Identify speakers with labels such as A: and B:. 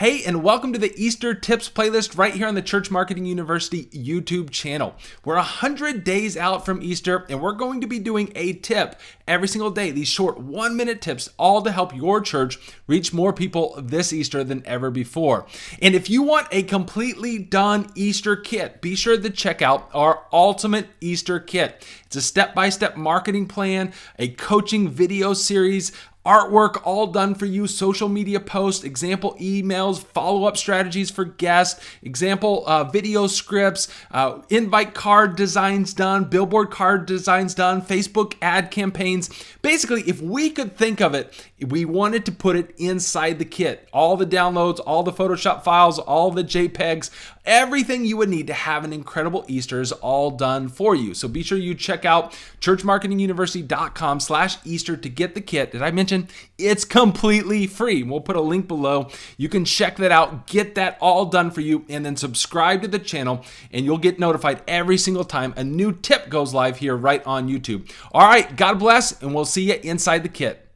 A: Hey, and welcome to the Easter Tips playlist right here on the Church Marketing University YouTube channel. We're 100 days out from Easter, and we're going to be doing a tip every single day. These short 1-minute tips, all to help your church reach more people this Easter than ever before. And if you want a completely done Easter kit, be sure to check out our Ultimate Easter Kit. It's a step-by-step marketing plan, a coaching video series, artwork all done for you, social media posts, example emails, follow-up strategies for guests, example video scripts, invite card designs done, billboard card designs done, Facebook ad campaigns. Basically, if we could think of it, we wanted to put it inside the kit. All the downloads, all the Photoshop files, all the JPEGs, everything you would need to have an incredible Easter is all done for you. So be sure you check out churchmarketinguniversity.com/Easter to get the kit. Did I mention it's completely free? We'll put a link below. You can check that out, get that all done for you, and then subscribe to the channel, and you'll get notified every single time a new tip goes live here right on YouTube. All right, God bless, and we'll see you inside the kit.